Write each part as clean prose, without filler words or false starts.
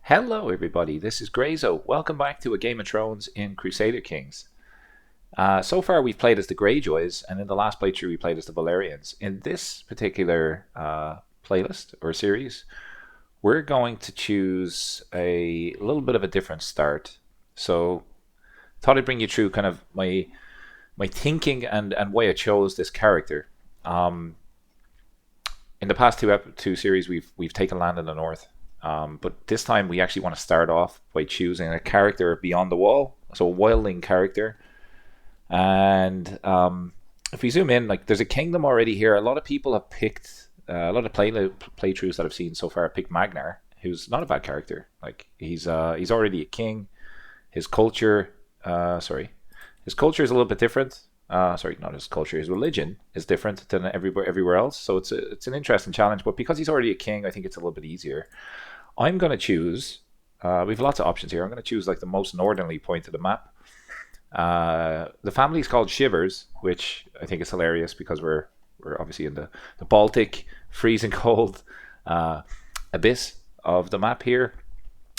Hello everybody, this is Greyzo. Welcome back to A Game of Thrones in Crusader Kings. So far we've played as the Greyjoys, and in the last playthrough we played as the Valyrians. In this particular playlist or series, we're going to choose a little bit of a different start. So thought I'd bring you through kind of my thinking and why I chose this character. In the past two series we've taken land in the north. But this time we actually want to start off by choosing a character beyond the wall, so a wildling character. And if we zoom in, like there's a kingdom already here. A lot of people have picked, a lot of playthroughs that I've seen so far have picked Magnar, who's not a bad character. Like he's already a king. His culture, his culture is a little bit different. Not his culture. His religion is different than everywhere else. So it's an interesting challenge. But because he's already a king, I think it's a little bit easier. I'm going to choose. We have lots of options here. I'm going to choose like the most northerly point of the map. The family is called Shivers, which I think is hilarious because we're obviously in the Baltic, freezing cold abyss of the map here.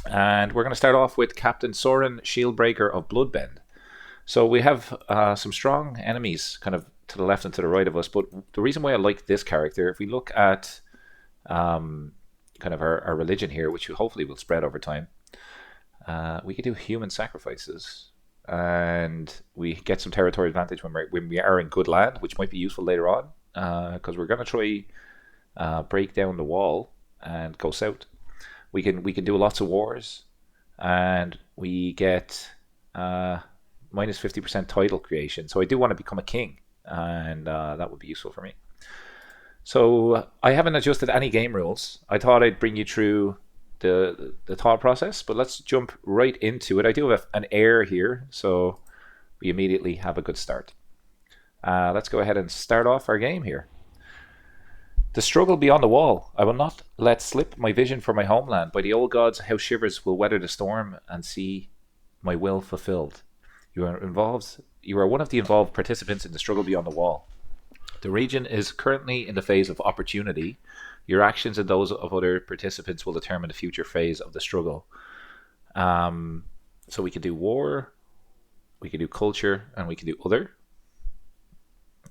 And we're going to start off with Captain Soren, Shieldbreaker of Bloodbend. So we have some strong enemies kind of to the left and to the right of us. But the reason why I like this character, if we look at kind of our religion here, which hopefully will spread over time, we could do human sacrifices. And we get some territory advantage when we are in good land, which might be useful later on. Because we're going to try break down the wall and go south. We can do lots of wars. And we get... minus 50% title creation. So I do want to become a king, and that would be useful for me. So I haven't adjusted any game rules. I thought I'd bring you through the thought process, but let's jump right into it. I do have an heir here, so we immediately have a good start. Let's go ahead and start off our game here. The struggle beyond the wall. I will not let slip my vision for my homeland. By the old gods, House Shivers will weather the storm and see my will fulfilled. You are one of the involved participants in the struggle beyond the wall. The region is currently in the phase of opportunity. Your actions and those of other participants will determine the future phase of the struggle. So we can do war, we can do culture, and we can do other.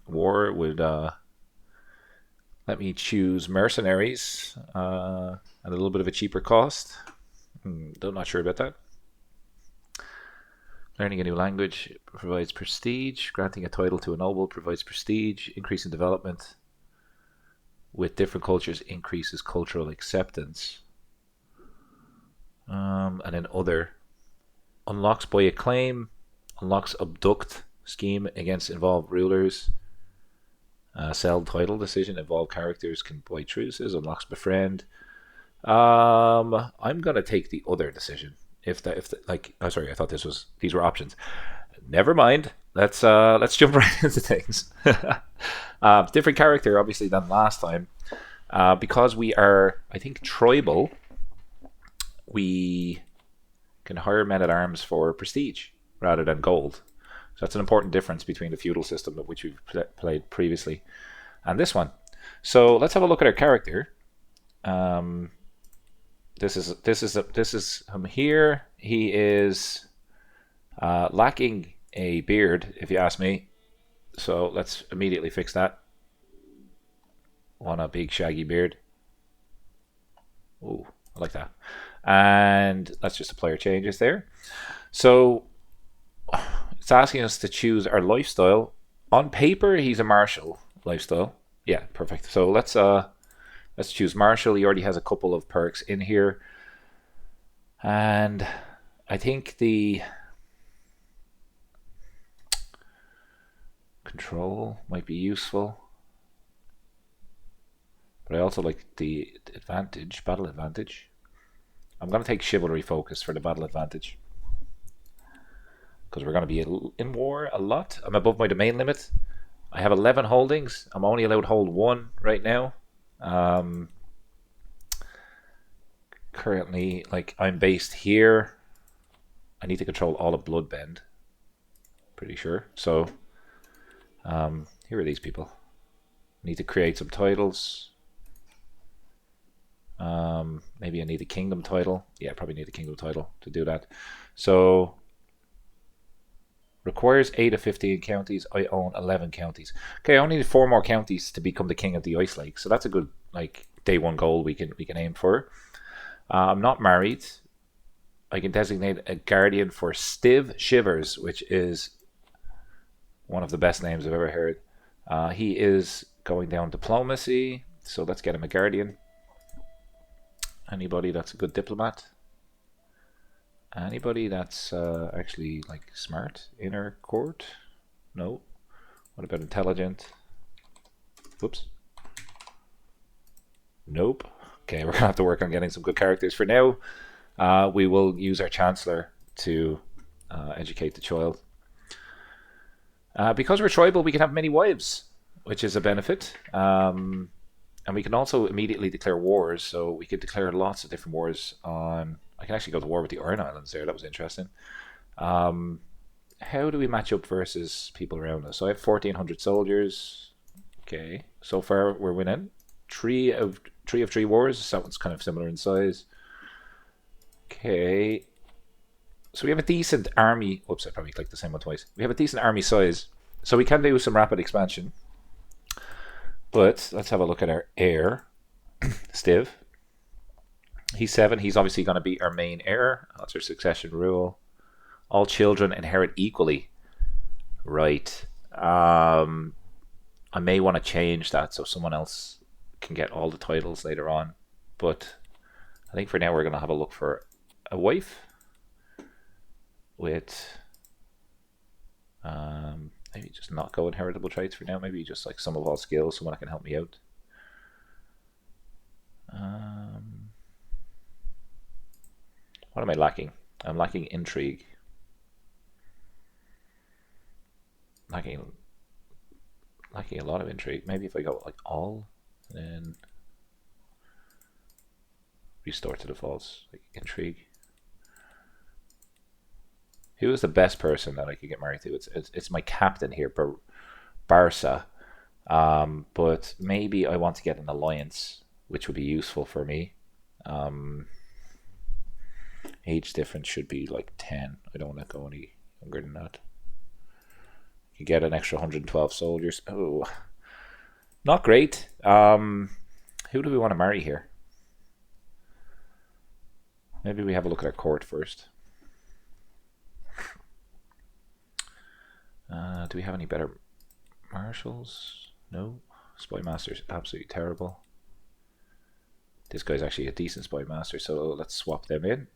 War would let me choose mercenaries at a little bit of a cheaper cost. Not sure about that. Learning a new language provides prestige. Granting a title to a noble provides prestige. Increasing development with different cultures increases cultural acceptance. And then other. Unlocks by acclaim. Unlocks abduct scheme against involved rulers. Sell title decision. Involved characters can buy truces. Unlocks befriend. I'm going to take the other decision. I thought these were options. Never mind. Let's jump right into things. Different character, obviously, than last time. Because we are, I think, tribal, we can hire men-at-arms for prestige rather than gold. So that's an important difference between the feudal system, which we've played previously, and this one. So let's have a look at our character. This is him here. He is lacking a beard, if you ask me. So let's immediately fix that. Want a big shaggy beard. Ooh, I like that. And that's just the player changes there. So it's asking us to choose our lifestyle. On paper, he's a martial lifestyle. Yeah, perfect. So let's choose martial. He already has a couple of perks in here. And I think the control might be useful. But I also like the advantage, battle advantage. I'm going to take chivalry focus for the battle advantage. Because we're going to be in war a lot. I'm above my domain limit. I have 11 holdings. I'm only allowed to hold 1 right now. Currently, like, I'm based here. I need to control all of Bloodbend. Pretty sure. So, here are these people. Need to create some titles. Maybe I need a kingdom title. Yeah, probably need a kingdom title to do that. So requires 8 of 15 counties. I own 11 counties. Okay, I only need 4 more counties to become the king of the Ice Lake. So that's a good like day one goal we can aim for. I'm not married. I can designate a guardian for Shivers, which is one of the best names I've ever heard. He is going down diplomacy, so let's get him a guardian. Anybody that's a good diplomat? Anybody that's actually like smart? Inner court? No. What about intelligent? Whoops. Nope. Okay, we're gonna have to work on getting some good characters. For now, we will use our chancellor to educate the child. Because we're tribal, we can have many wives, which is a benefit. And we can also immediately declare wars. So we could declare lots of different wars on... I can actually go to war with the Iron Islands there. That was interesting. How do we match up versus people around us? So I have 1,400 soldiers. Okay. So far, we're winning. 3 of 3 wars. That one's kind of similar in size. Okay. So we have a decent army. Whoops, I probably clicked the same one twice. We have a decent army size. So we can do some rapid expansion. But let's have a look at our heir, Stiv. He's 7. He's obviously going to be our main heir. That's our succession rule. All children inherit equally. Right. I may want to change that so someone else can get all the titles later on. But I think for now we're going to have a look for a wife with... maybe just not go inheritable traits for now. Maybe just like some of all skills, someone that can help me out. What am I lacking? I'm lacking intrigue. Lacking a lot of intrigue. Maybe if I go like all, then restore to defaults, like intrigue. Who is the best person that I could get married to? It's my captain here, Barca. But maybe I want to get an alliance, which would be useful for me. Age difference should be like 10. I don't want to go any younger than that. You get an extra 112 soldiers. Oh, not great. Who do we want to marry here? Maybe we have a look at our court first. Do we have any better marshals? No. Spy master's absolutely terrible. This guy's actually a decent spy master, so let's swap them in.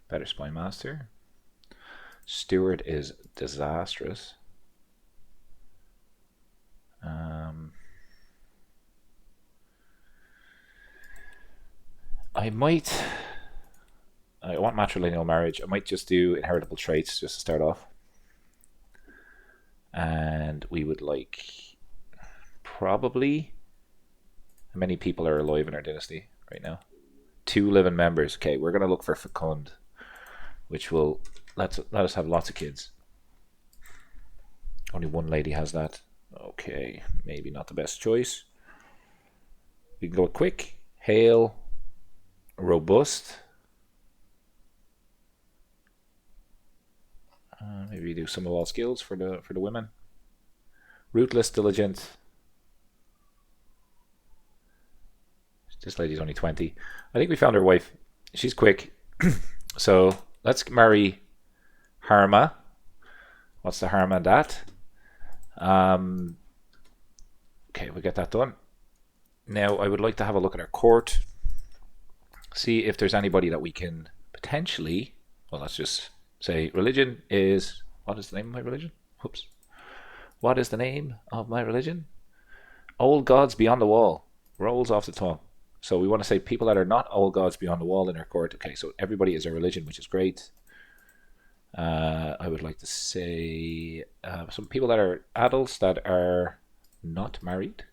Better spy master. Steward is disastrous. I want matrilineal marriage. I might just do inheritable traits just to start off. And we would like probably... How many people are alive in our dynasty right now? 2 living members. Okay, we're going to look for fecund, which will let us have lots of kids. Only 1 lady has that. Okay, maybe not the best choice. We can go quick, hail, robust. Maybe do some of all skills for the women. Ruthless, diligent. This lady's only 20. I think we found her wife. She's quick. So let's marry Harma. What's the harm on that? Okay, we'll get that done. Now I would like to have a look at our court. See if there's anybody that we can potentially... Well, let's just say religion is... What is the name of my religion? Whoops. What is the name of my religion? Old gods beyond the wall. Rolls off the tongue. So we want to say people that are not old gods beyond the wall in our court. Okay, so everybody is a religion, which is great. I would like to say some people that are adults that are not married.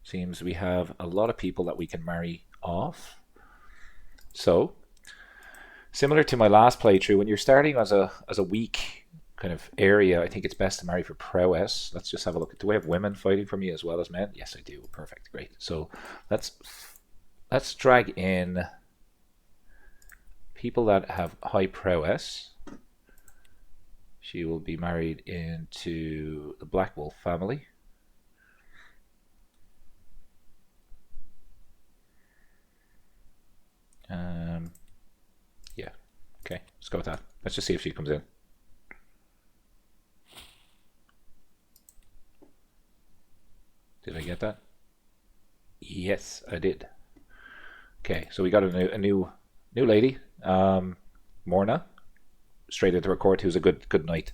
Seems we have a lot of people that we can marry off. So, similar to my last playthrough, when you're starting as a weak kind of area, I think it's best to marry for prowess. Let's just have a look. Do we have women fighting for me as well as men? Yes, I do. Perfect. Great. So let's drag in people that have high prowess. She will be married into the Black Wolf family. Yeah. Okay. Let's go with that. Let's just see if she comes in. Did I get that? Yes, I did. Okay, so we got a new lady, Morna, straight into her court, who's a good knight.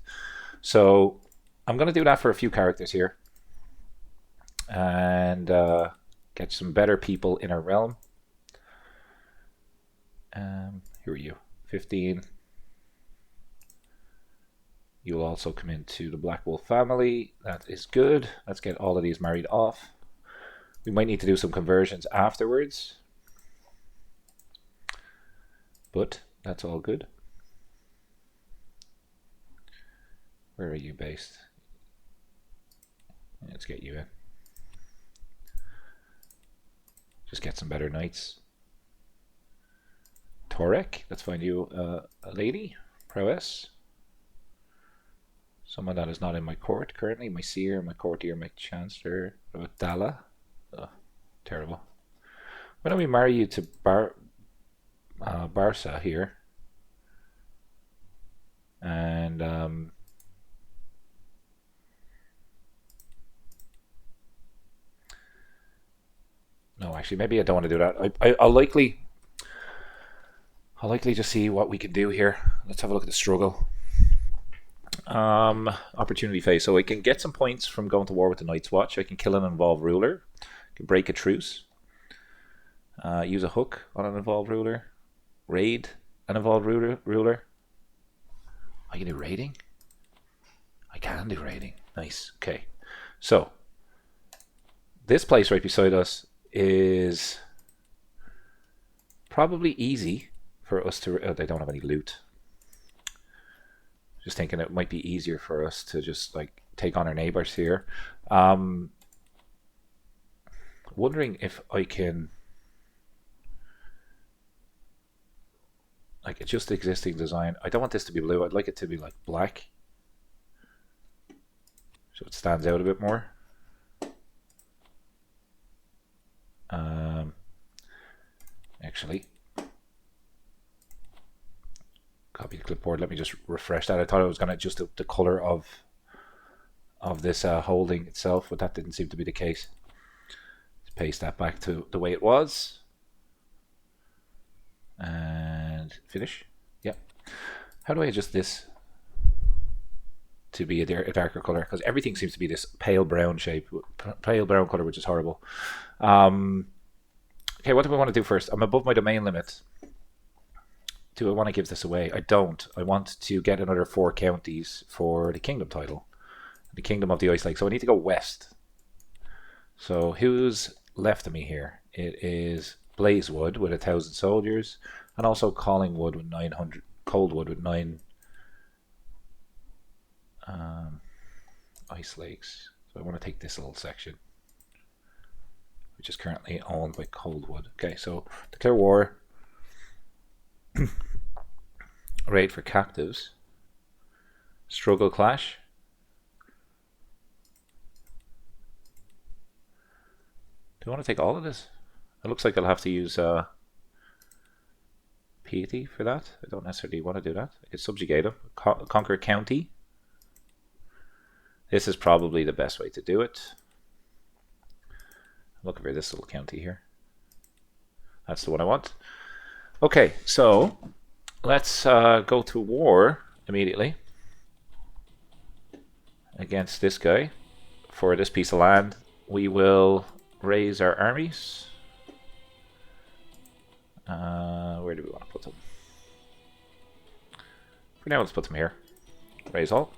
So I'm going to do that for a few characters here, and get some better people in our realm. Who are you? 15. You'll also come into the Black Wolf family. That is good. Let's get all of these married off. We might need to do some conversions afterwards, but that's all good. Where are you based? Let's get you in. Just get some better knights. Torek, let's find you a lady. Prowess. Someone that is not in my court currently. My seer, my courtier, my chancellor. What about Dala? Oh, terrible. Why don't we marry you to Barca here? And no, actually, maybe I don't want to do that. I'll likely just see what we can do here. Let's have a look at the struggle. Opportunity phase. So I can get some points from going to war with the Night's Watch. I can kill an involved ruler. I can break a truce. Use a hook on an involved ruler. Raid an involved ruler. I can do raiding? I can do raiding. Nice. Okay. So this place right beside us is probably easy for us to... Oh, they don't have any loot. Just thinking it might be easier for us to just like take on our neighbors here. Wondering if I can like adjust the existing design. I don't want this to be blue. I'd like it to be like black, so it stands out a bit more. Actually, copy the clipboard. Let me just refresh that. I thought I was going to adjust the color of this holding itself, but that didn't seem to be the case. Let's paste that back to the way it was. And finish. Yep. How do I adjust this to be a darker color? Because everything seems to be this pale brown shape, pale brown color, which is horrible. Okay, what do we want to do first? I'm above my domain limit. Do I want to give this away? I don't. I want to get another 4 counties for the kingdom title. The Kingdom of the Ice Lake. So I need to go west. So who's left of me here? It is Blazewood with 1,000 soldiers, and also Collingwood with 900, Coldwood with 9 ice lakes. So I want to take this little section, which is currently owned by Coldwood. Okay, so declare war. Raid for captives. Struggle clash. Do I want to take all of this? It looks like I'll have to use piety for that. I don't necessarily want to do that. I could subjugate them. Conquer a county. This is probably the best way to do it. I'm looking for this little county here. That's the one I want. Okay, so let's go to war immediately against this guy. For this piece of land, we will raise our armies. Where do we want to put them? For now, let's put them here. Raise all.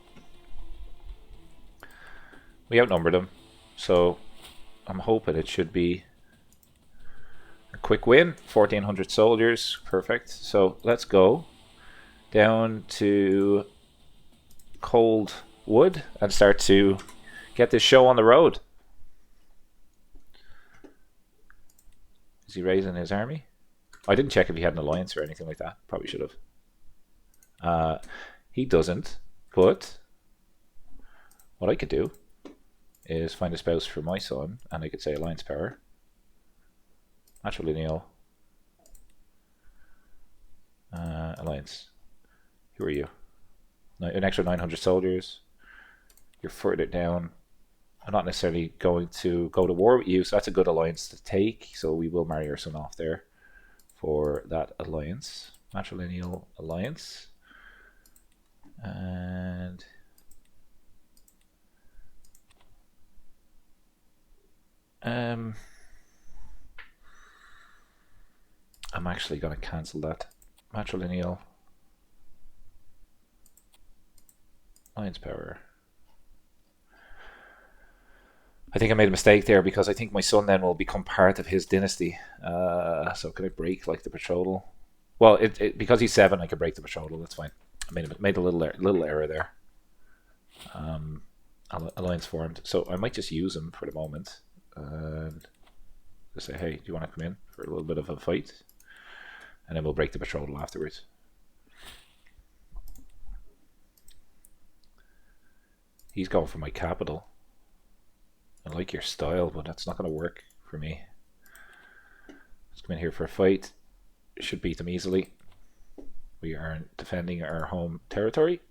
We outnumbered them, so I'm hoping it should be a quick win. 1,400 soldiers, perfect. So let's go down to cold wood and start to get this show on the road. Is he raising his army? I didn't check if he had an alliance or anything like that. Probably should have. He doesn't, but what I could do is find a spouse for my son, and I could say alliance power. Matrilineal. Alliance. Who are you? An extra 900 soldiers. You're further down. I'm not necessarily going to go to war with you, so that's a good alliance to take. So we will marry our son off there for that alliance. Matrilineal alliance. And I'm actually going to cancel that. Matrilineal alliance power. I think I made a mistake there because I think my son then will become part of his dynasty. So can I break like the betrothal? Well, because he's 7, I can break the betrothal. That's fine. I made a little error there. Alliance formed. So I might just use him for the moment. And just say, hey, do you want to come in for a little bit of a fight? And then we'll break the betrothal afterwards. He's going for my capital. I like your style, but that's not going to work for me. Let's come in here for a fight. Should beat them easily. We are defending our home territory.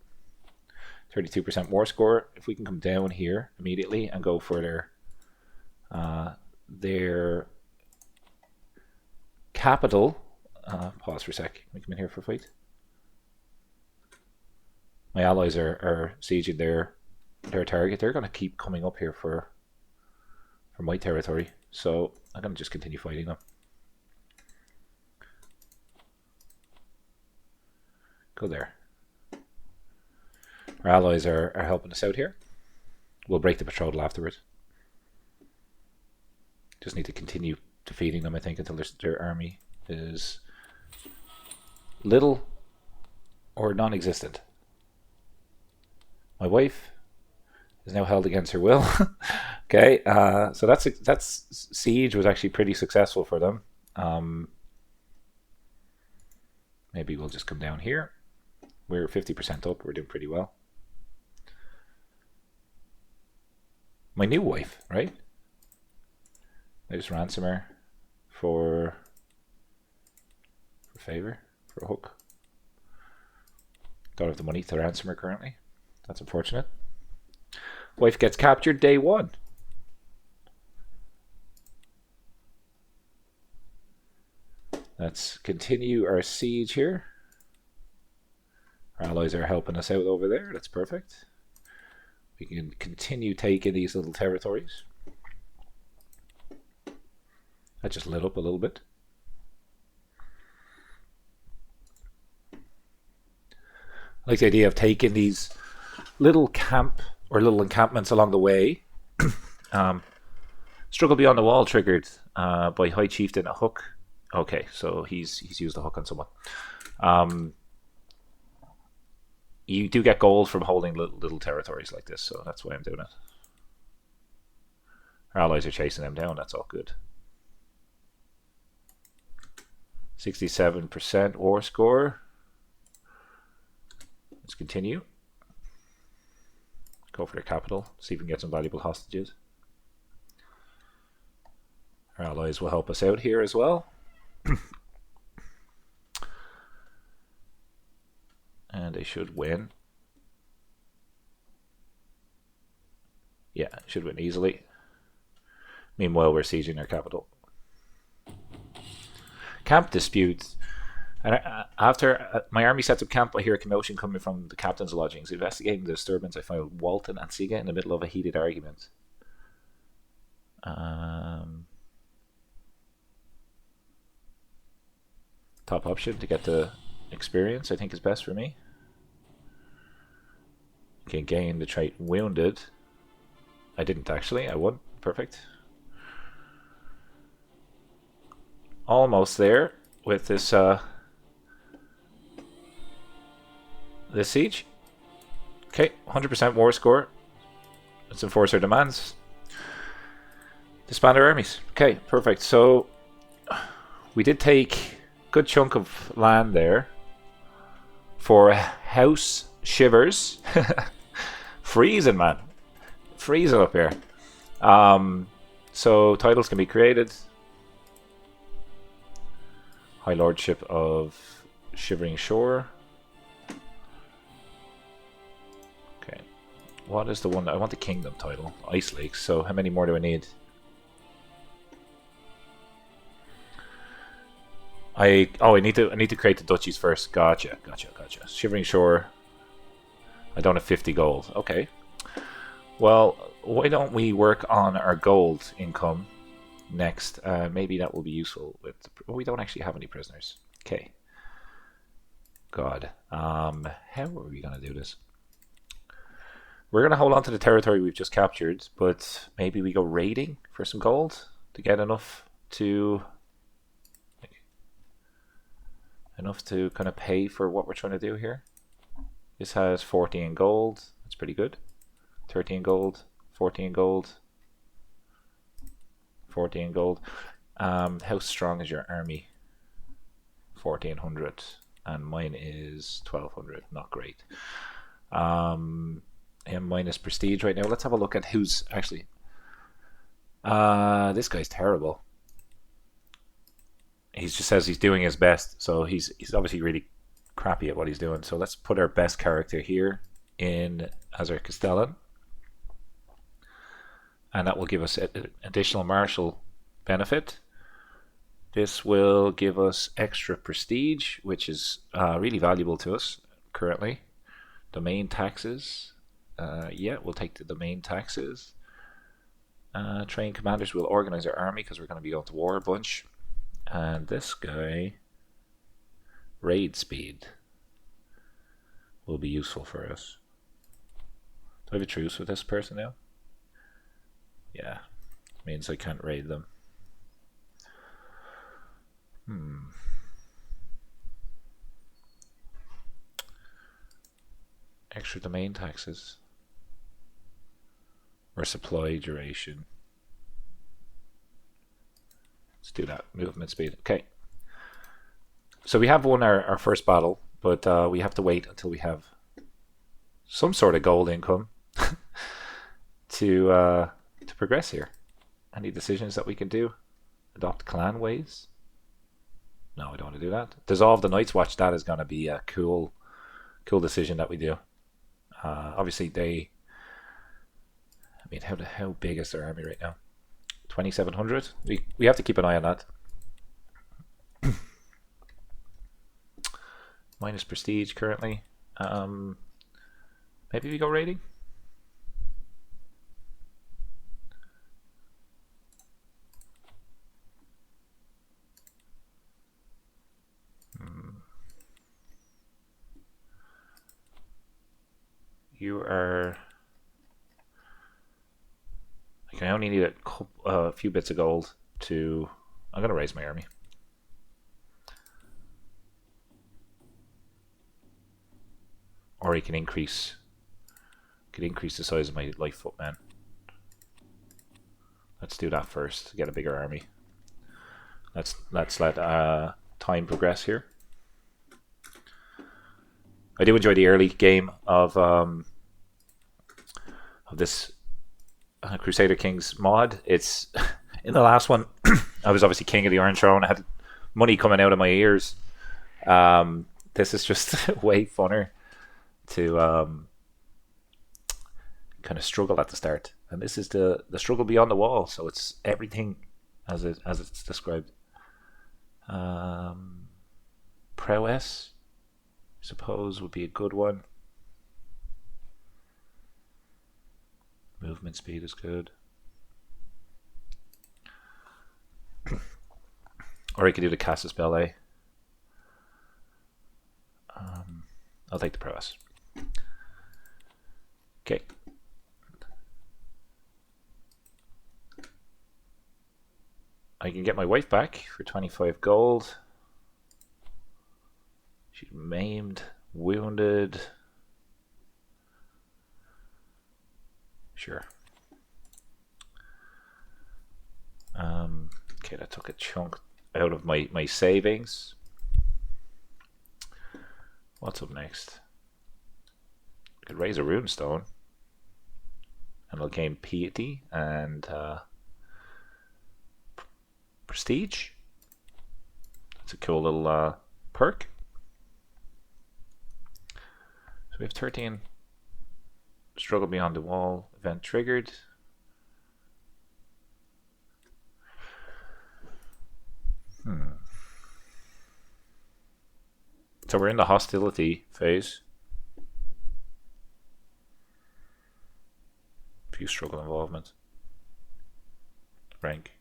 32% war score. If we can come down here immediately and go for their capital. Pause for a sec. Can we come in here for a fight? My allies are sieging their target. They're going to keep coming up here for my territory, so I'm going to just continue fighting them. Go there. Our allies are helping us out here. We'll break the betrothal afterwards. Just need to continue defeating them, I think, until their army is little or non-existent. My wife is now held against her will. Okay, so that's siege was actually pretty successful for them. Maybe we'll just come down here. We're 50% up. We're doing pretty well. My new wife, right? I just ransom her for favor, for a hook. Don't have the money to ransom her currently. That's unfortunate. Wife gets captured day 1. Let's continue our siege here. Our allies are helping us out over there. That's perfect. We can continue taking these little territories. That just lit up a little bit. I like the idea of taking these little camp or little encampments along the way. Struggle beyond the wall triggered by High Chieftain a hook. Okay, so he's used a hook on someone. You do get gold from holding little territories like this, so that's why I'm doing it. Our allies are chasing them down. That's all good. 67% war score. Let's continue. Go for their capital. See if we can get some valuable hostages. Our allies will help us out here as well. And they should win. Yeah, should win easily. Meanwhile, we're sieging their capital. Camp disputes. And after my army sets up camp, I hear a commotion coming from the captain's lodgings. Investigating the disturbance, I find Walton and Siga in the middle of a heated argument. Top option to get the experience, I think, is best for me. Can gain the trait wounded. I didn't actually. I won. Perfect. Almost there with this this siege. Okay, 100% war score. Let's enforce our demands. Disband our armies. Okay, perfect. So we did take a good chunk of land there for House Shivers. Freezing, man. Freezing up here. So titles can be created. High Lordship of Shivering Shore. Okay. What is the one? I want the Kingdom title. Ice Lakes. So how many more do I need? I need to create the duchies first. Gotcha. Shivering Shore. I don't have 50 gold. Okay. Well, why don't we work on our gold income next? Maybe that will be useful. We don't actually have any prisoners. Okay. God. How are we gonna do this? We're gonna hold on to the territory we've just captured, but maybe we go raiding for some gold to get enough to kind of pay for what we're trying to do here. This has 14 gold. That's pretty good. 13 gold, 14 gold, 14 gold. How strong is your army? 1400, and mine is 1200. Not great. And minus prestige right now. Let's have a look at who's actually. This guy's terrible. He just says he's doing his best, so he's obviously really crappy at what he's doing. So let's put our best character here in as our Castellan, and that will give us additional martial benefit. This will give us extra prestige, which is really valuable to us currently. Domain taxes. Yeah, we'll take the domain taxes. Train commanders will organize our army because we're going to be going to war a bunch. And this guy, raid speed, will be useful for us. Do I have a truce with this person now? Yeah, means I can't raid them. Extra domain taxes. Or supply duration. Let's do that. Movement speed. Okay. So we have won our first battle, but we have to wait until we have some sort of gold income to progress here. Any decisions that we can do? Adopt clan ways? No, I don't want to do that. Dissolve the Night's Watch. That is going to be a cool decision that we do. Obviously, they. I mean, how big is their army right now? 2,700. We have to keep an eye on that. Minus prestige currently. Maybe we go raiding. You are. I only need a few bits of gold to. I'm gonna raise my army. Or I can increase. The size of my light footman. Let's do that first to get a bigger army. Let's let time progress here. I do enjoy the early game of this Crusader Kings mod. It's in the last one. I was obviously king of the Orange Throne. I had money coming out of my ears. This is just way funner to kind of struggle at the start, and this is the struggle beyond the wall. So it's everything as it's described. Prowess, I suppose, would be a good one. Movement speed is good. Or I could do the Casus Belli. I'll take the prowess. Okay. I can get my wife back for 25 gold. She's maimed, wounded. Sure. Okay, that took a chunk out of my savings. What's up next? I could raise a runestone. And I'll gain piety and prestige. That's a cool little perk. So we have 13. Struggle beyond the wall. Event triggered. So we're in the hostility phase. Few struggle involvement. Rank.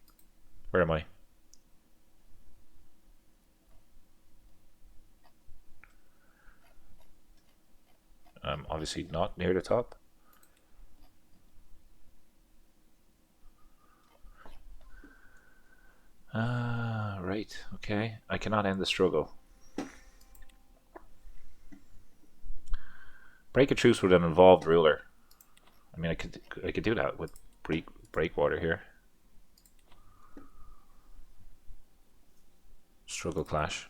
Where am I? I'm obviously not near the top. Right. Okay. I cannot end the struggle. Break a truce with an involved ruler. I mean, I could do that with breakwater here. Struggle clash.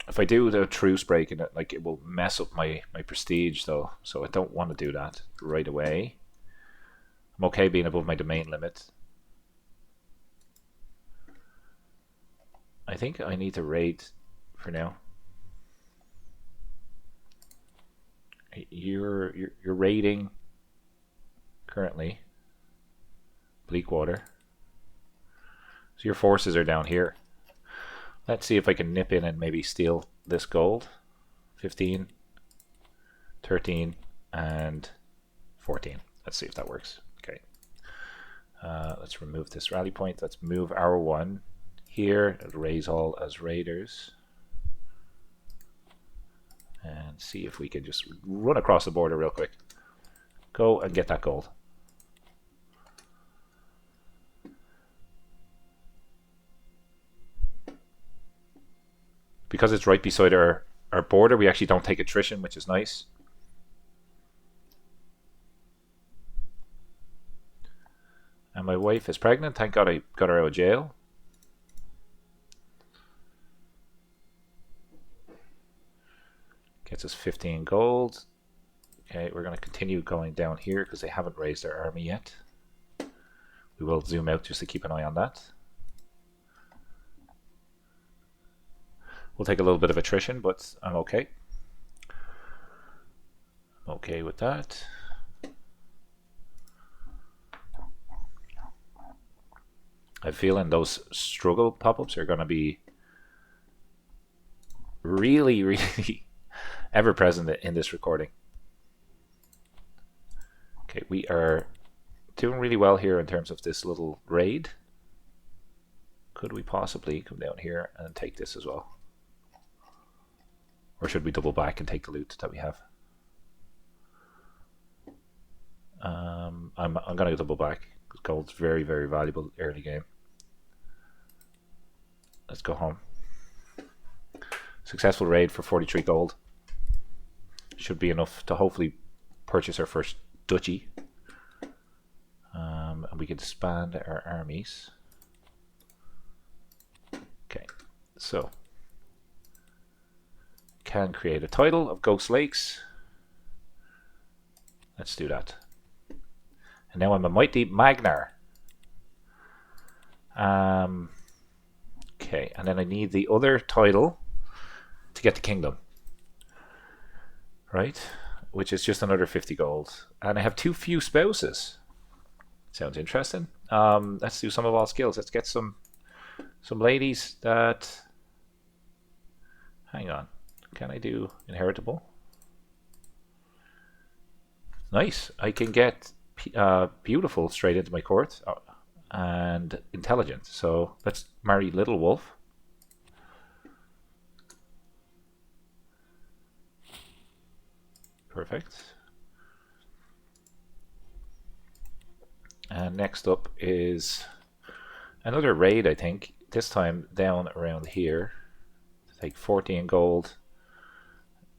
If I do the truce break, it will mess up my prestige though, so I don't want to do that right away. I'm okay being above my domain limit. I think I need to raid for now. You're raiding currently. Bleakwater. So your forces are down here. Let's see if I can nip in and maybe steal this gold. 15, 13, and 14. Let's see if that works. Okay. Let's remove this rally point. Let's move our one here. Raise all as raiders. And see if we can just run across the border real quick. Go and get that gold. Because it's right beside our border, we actually don't take attrition, which is nice. And my wife is pregnant. Thank God I got her out of jail. Gets us 15 gold. Okay, we're going to continue going down here because they haven't raised their army yet. We will zoom out just to keep an eye on that. We'll take a little bit of attrition, but I'm okay. I'm okay with that. I have a feeling those struggle pop-ups are going to be really, really ever present in this recording. Okay, we are doing really well here in terms of this little raid. Could we possibly come down here and take this as well? Or should we double back and take the loot that we have? I'm going to double back because gold's very, very valuable early game. Let's go home. Successful raid for 43 gold. Should be enough to hopefully purchase our first duchy. And we can expand our armies. Okay, so can create a title of Ghost Lakes. Let's do that. And now I'm a mighty Magnar. Okay, and then I need the other title to get the kingdom. Right? Which is just another 50 gold. And I have too few spouses. Sounds interesting. Let's do some of all skills. Let's get some ladies that... Hang on. Can I do inheritable? Nice. I can get beautiful straight into my court and intelligent. So let's marry Little Wolf. Perfect. And next up is another raid, I think. This time down around here. Take 14 gold.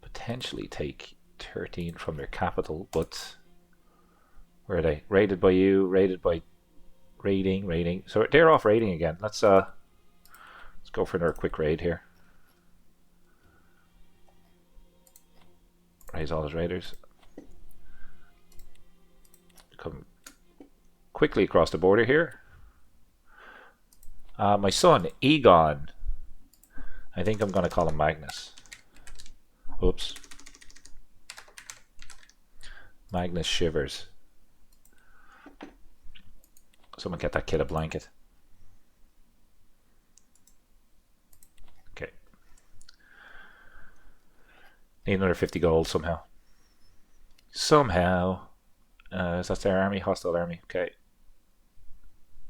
Potentially take 13 from their capital, but where are they? Raided by you, raided by raiding. So they're off raiding again. Let's go for another quick raid here. Raise all his raiders. Come quickly across the border here. My son, Egon. I think I'm going to call him Magnus. Oops. Magnus Shivers. Someone get that kid a blanket. Okay. Need another 50 gold somehow. Is that their army? Hostile army. Okay.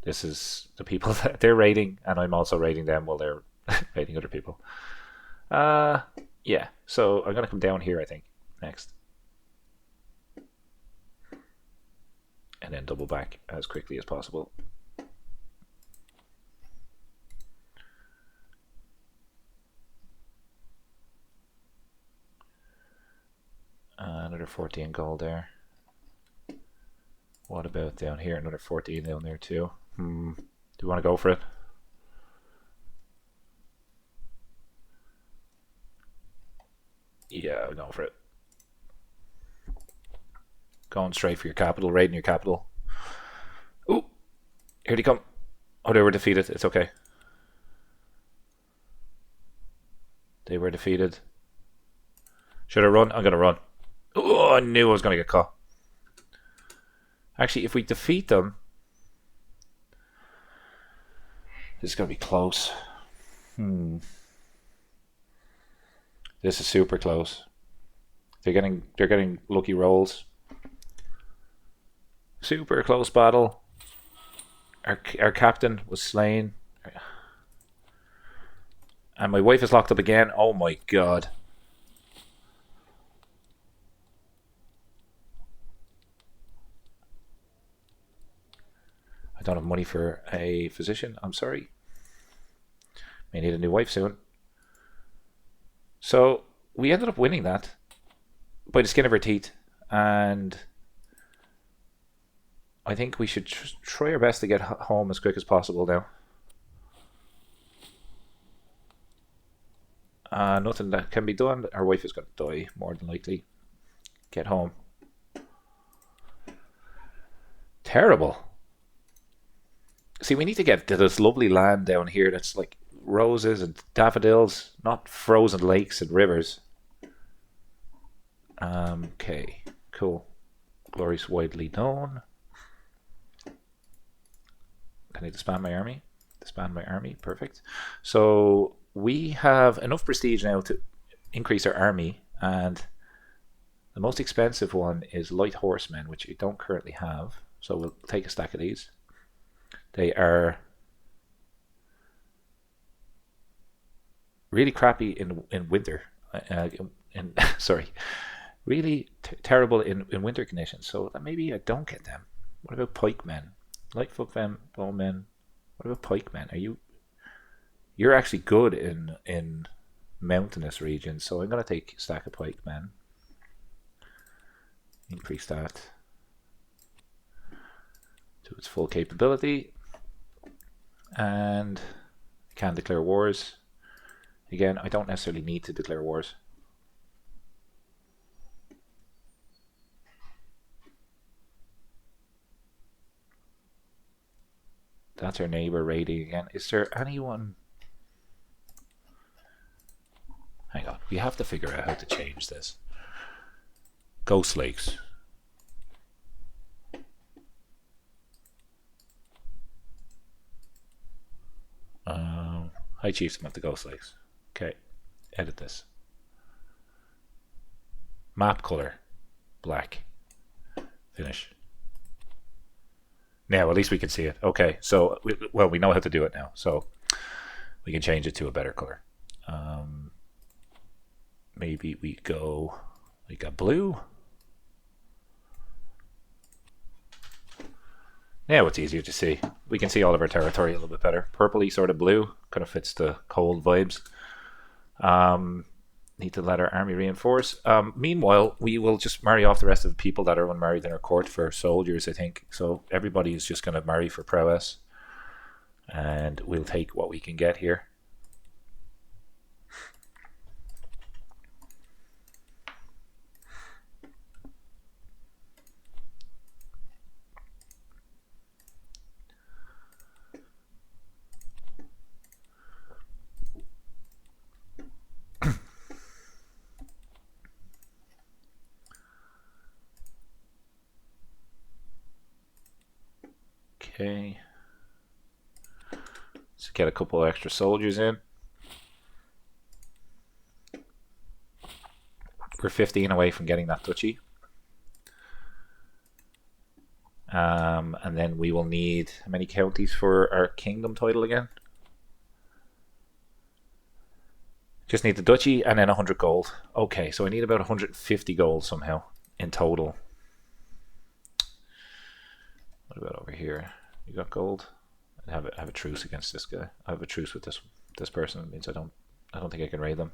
This is the people that they're raiding, and I'm also raiding them while they're raiding other people. Yeah. So I'm going to come down here, I think, next. And then double back as quickly as possible. Another 14 gold there. What about down here? Another 14 down there too. Do you want to go for it? Yeah, I'll go for it. Going straight for your capital, raiding your capital. Ooh, here they come. Oh, they were defeated. It's okay. They were defeated. Should I run? I'm going to run. Oh, I knew I was going to get caught. Actually, if we defeat them, this is going to be close. This is super close. They're getting lucky rolls. Super close battle. Our captain was slain. And my wife is locked up again. Oh my god. I don't have money for a physician. I'm sorry. May need a new wife soon. So we ended up winning that by the skin of our teeth. And I think we should try our best to get home as quick as possible now. Nothing that can be done. Our wife is going to die, more than likely. Get home. Terrible. See, we need to get to this lovely land down here that's like roses and daffodils, not frozen lakes and rivers. Okay, cool. Glory's widely known. Can I disband my army? Disband my army, perfect. So we have enough prestige now to increase our army, and the most expensive one is light horsemen, which we don't currently have. So we'll take a stack of these. They are really crappy in winter. Sorry, really terrible in winter conditions. So maybe I don't get them. What about pikemen? Lightfoot bowmen. What about pikemen? You're actually good in mountainous regions, so I'm gonna take a stack of pikemen. Increase that to its full capability. And I can declare wars. Again, I don't necessarily need to declare wars. That's our neighbor raiding again. Is there anyone? Hang on, we have to figure out how to change this. Ghost Lakes. High Chieftain of the Ghost Lakes. Okay, edit this. Map color, black. Finish. Now, at least we can see it. Okay, so, we know how to do it now. So, we can change it to a better color. Maybe we go like a blue. Now it's easier to see. We can see all of our territory a little bit better. Purpley sort of blue. Kind of fits the cold vibes. Need to let our army reinforce. Meanwhile, we will just marry off the rest of the people that are unmarried in our court for soldiers, I think. So everybody is just going to marry for prowess. And we'll take what we can get here. Okay. Let's get a couple extra soldiers in. We're 15 away from getting that duchy. And then we will need how many counties for our kingdom title again? Just need the duchy and then 100 gold. Okay, so I need about 150 gold somehow in total. What about over here? You got gold? I have a truce against this guy. I have a truce with this person. It means I don't think I can raid them.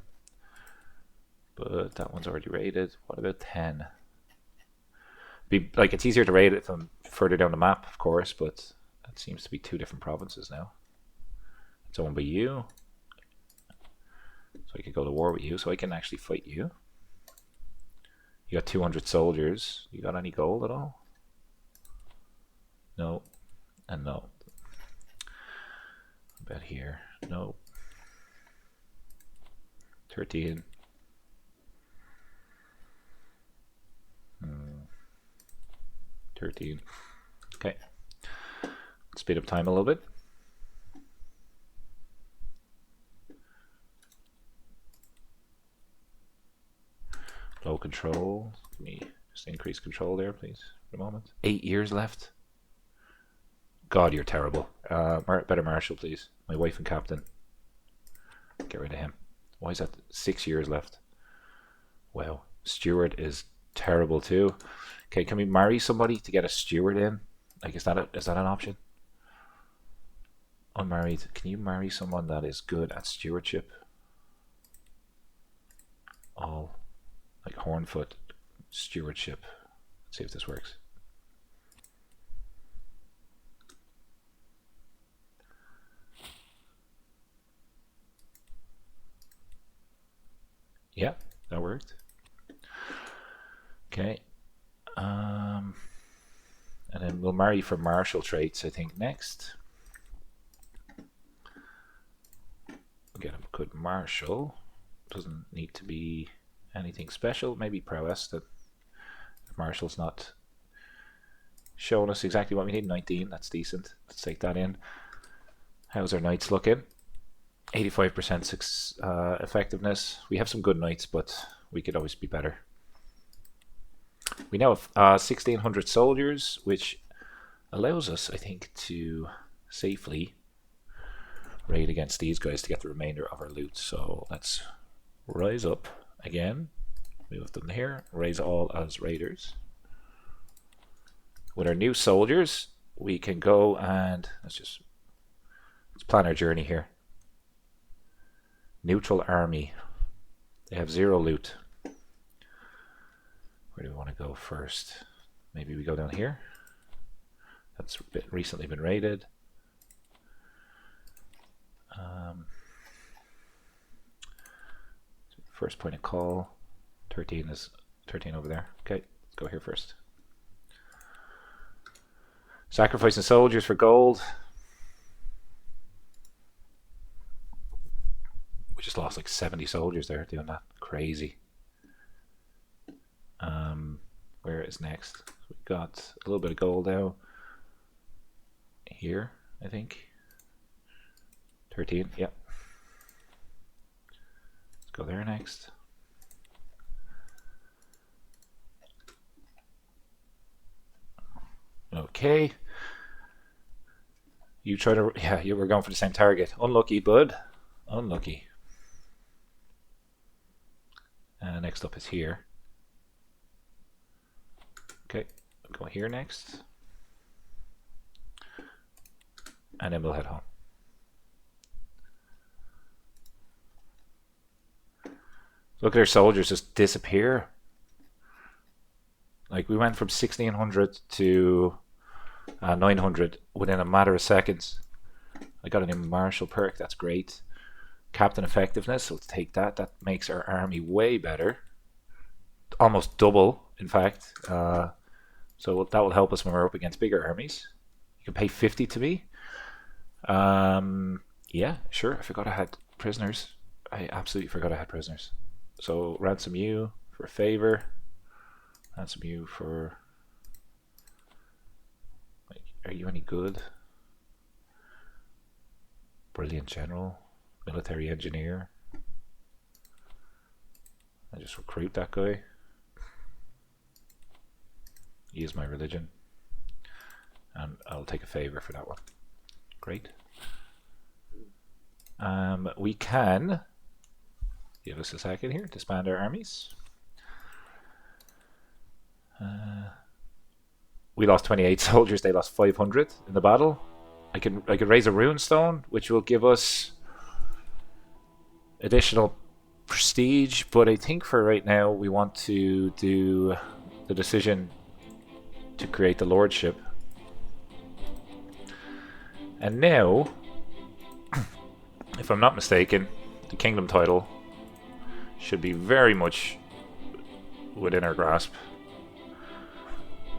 But that one's already raided. What about 10? It's easier to raid it from further down the map, of course, but that seems to be 2 different provinces now. It's owned by you. So I could go to war with you, so I can actually fight you. You got 200 soldiers. You got any gold at all? No. And no. About here. No. 13. 13. Okay. Speed up time a little bit. Low control. Let me just increase control there, please, for a moment. 8 years left. God, you're terrible. Better Marshal, please. My wife and captain. Get rid of him. Why is that 6 years left? Wow. Steward is terrible too. Okay, can we marry somebody to get a steward in? Like, is that an option? Unmarried. Can you marry someone that is good at stewardship? All. Like Hornfoot stewardship. Let's see if this works. Yeah, that worked. Okay. And then we'll marry for martial traits, I think, next. We'll get a good martial. Doesn't need to be anything special. Maybe prowess. That marshal's not showing us exactly what we need. 19, that's decent. Let's take that in. How's our knights looking? 85% effectiveness. We have some good knights, but we could always be better. We now have 1,600 soldiers, which allows us, I think, to safely raid against these guys to get the remainder of our loot. So let's rise up again. Move them here. Raise all as raiders. With our new soldiers, we can go and let's plan our journey here. Neutral army. They have 0 loot. Where do we want to go first? Maybe we go down here. That's recently been raided. First point of call. 13 is 13 over there. Okay, let's go here first. Sacrificing soldiers for gold. We just lost like 70 soldiers there doing that. Crazy. Where is next? We've got a little bit of gold now. Here, I think. 13, yep. Let's go there next. Okay. You try to, yeah, you were going for the same target. Unlucky, bud. Unlucky. Next up is here. Okay, go here next. And then we'll head home. Look at their soldiers just disappear. Like, we went from 1600 to 900 within a matter of seconds. I got a new martial perk. That's great. Captain effectiveness. Let's take that. That makes our army way better. Almost double, in fact. So that will help us when we're up against bigger armies. You can pay 50 to me. Yeah, sure. I forgot I had prisoners. I absolutely forgot I had prisoners. So ransom you for a favor. Ransom you for... Like, are you any good? Brilliant general. Military engineer. I just recruit that guy. Use my religion. And I'll take a favor for that one. Great. We can... Give us a second here. Disband our armies. We lost 28 soldiers. They lost 500 in the battle. I could raise a rune stone, which will give us additional prestige. But I think for right now, we want to do the decision to create the lordship. And now, if I'm not mistaken, the kingdom title should be very much within our grasp.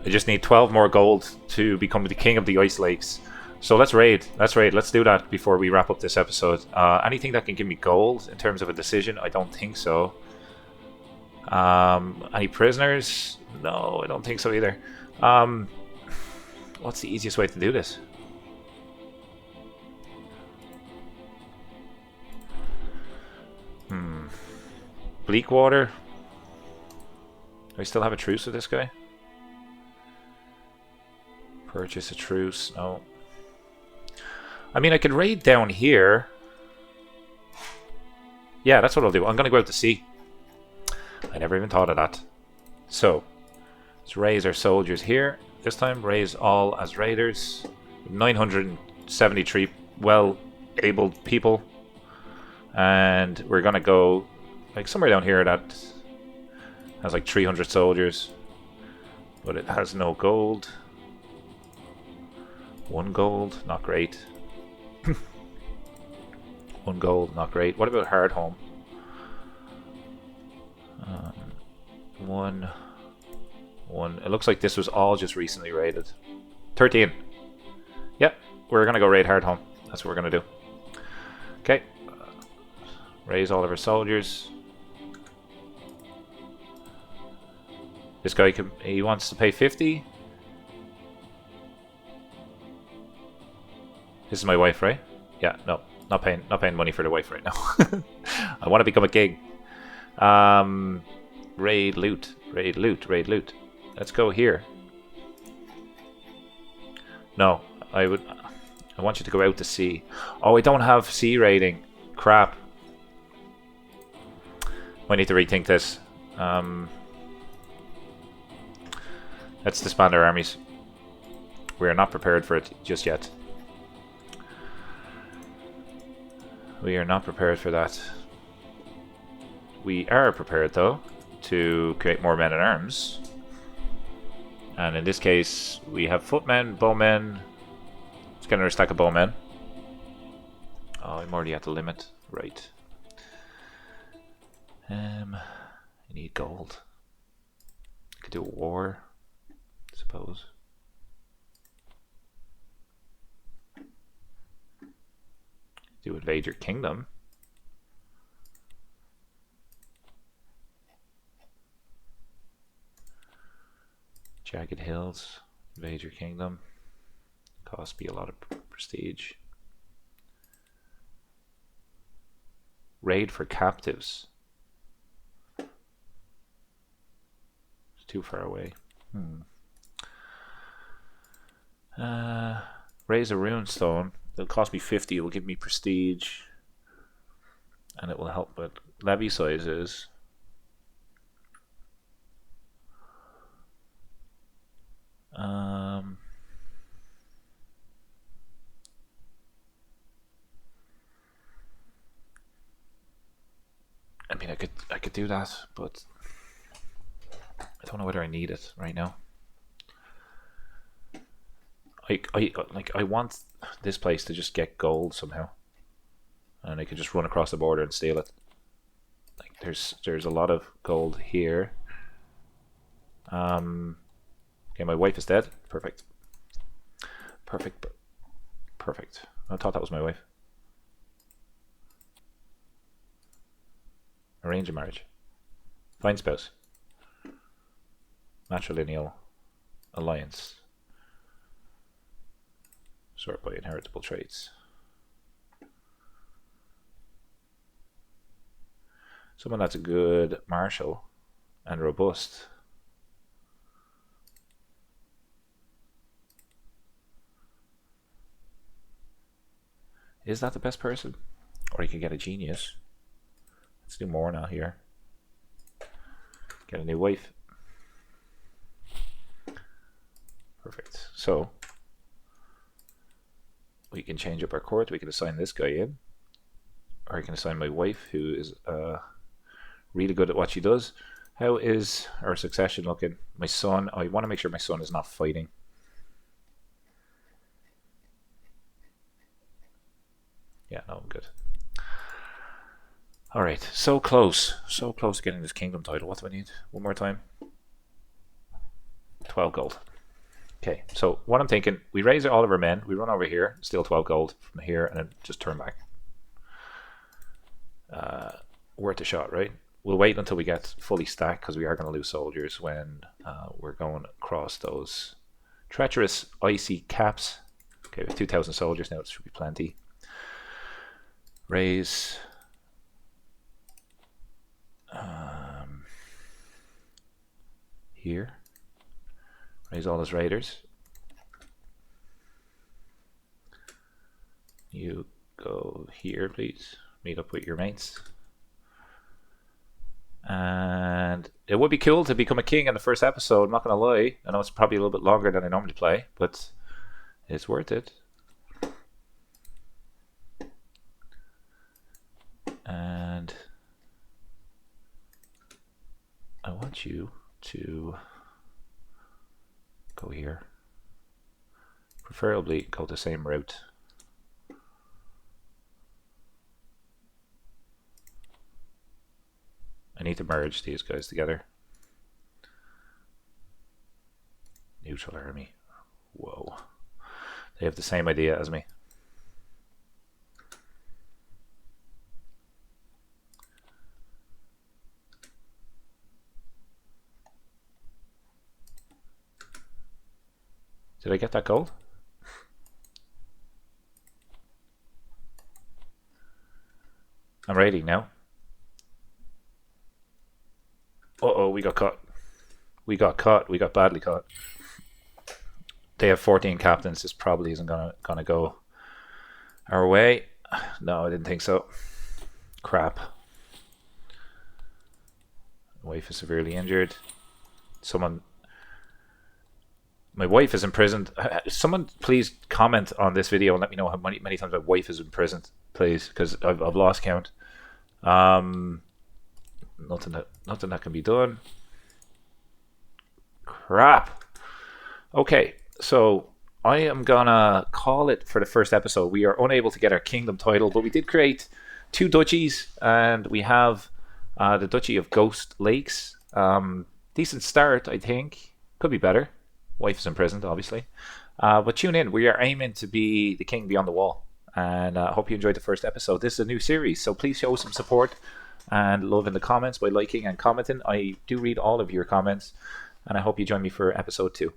I just need 12 more gold to become the king of the ice lakes. So let's raid. Let's do that before we wrap up this episode. Anything that can give me gold in terms of a decision? I don't think so. Any prisoners? No, I don't think so either. What's the easiest way to do this? Bleakwater. Do I still have a truce with this guy? Purchase a truce. No. I mean, I could raid down here. Yeah, that's what I'll do. I'm going to go out to sea. I never even thought of that. So, let's raise our soldiers here. This time, raise all as raiders. 973 well-abled people. And we're going to go like somewhere down here that has like 300 soldiers. But it has no gold. 1 gold, not great. 1 gold, not great. What about Hardhome? 1. It looks like this was all just recently raided. 13. Yep, we're gonna go raid Hardhome. That's what we're gonna do. Okay. Raise all of our soldiers. This guy he wants to pay 50. This is my wife, right? Yeah, no, not paying money for the wife right now. I want to become a king. Raid loot. Let's go here. No, I want you to go out to sea. Oh, I don't have sea raiding. Crap. I need to rethink this. Let's disband our armies. We are not prepared for it just yet. We are not prepared for that. We are prepared, though, to create more men at arms. And in this case, we have footmen, bowmen. Let's get another stack of bowmen. Oh, I'm already at the limit. Right. I need gold. I could do a war, I suppose. Do invade your kingdom. Jagged Hills, invade your kingdom. Cost me a lot of prestige. Raid for captives. It's too far away. Raise a rune stone. It'll cost me 50. It'll give me prestige, and it will help with levy sizes. I mean, I I could do that, but I don't know whether I need it right now. I want this place to just get gold somehow, and I could just run across the border and steal it. Like there's a lot of gold here. Okay, my wife is dead. Perfect. Perfect. Perfect. I thought that was my wife. Arrange a marriage. Find spouse. Matrilineal alliance. Sort by inheritable traits. Someone that's a good martial and robust. Is that the best person? Or you could get a genius. Let's do more now here. Get a new wife. Perfect. So we can change up our court. We can assign this guy in. Or I can assign my wife, who is really good at what she does. How is our succession looking? My son, I want to make sure my son is not fighting. Yeah, no, I'm good. Alright, so close. So close to getting this kingdom title. What do I need? One more time. 12 gold. Okay, so what I'm thinking, we raise all of our men, we run over here, steal 12 gold from here, and then just turn back. Worth a shot, right? We'll wait until we get fully stacked, because we are going to lose soldiers when we're going across those treacherous icy caps. Okay, we have 2,000 soldiers now, it should be plenty. Raise here. Raise all his raiders. You go here, please. Meet up with your mates. And it would be cool to become a king in the first episode, I'm not going to lie. I know it's probably a little bit longer than I normally play, but it's worth it. And I want you to go here. Preferably go the same route. I need to merge these guys together. Neutral army. Whoa. They have the same idea as me. Did I get that gold? I'm raiding now. Uh-oh, we got caught. We got caught. We got badly caught. They have 14 captains. This probably isn't gonna go our way. No, I didn't think so. Crap. Wife is severely injured. Someone... My wife is imprisoned. Someone please comment on this video and let me know how many times my wife is imprisoned, please, because I've lost count. Nothing that can be done. Crap. Okay, so I am gonna call it for the first episode. We are unable to get our kingdom title, but we did create 2 duchies, and we have the Duchy of Ghost Lakes. Decent start, I think. Could be better. Wife is imprisoned, obviously. But tune in. We are aiming to be the king beyond the wall. And I hope you enjoyed the first episode. This is a new series, so please show some support and love in the comments by liking and commenting. I do read all of your comments, and I hope you join me for episode 2.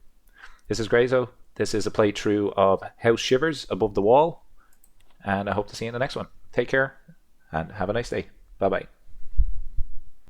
This is Grayzo. This is a playthrough of House Shivers Above the Wall, and I hope to see you in the next one. Take care, and have a nice day. Bye-bye.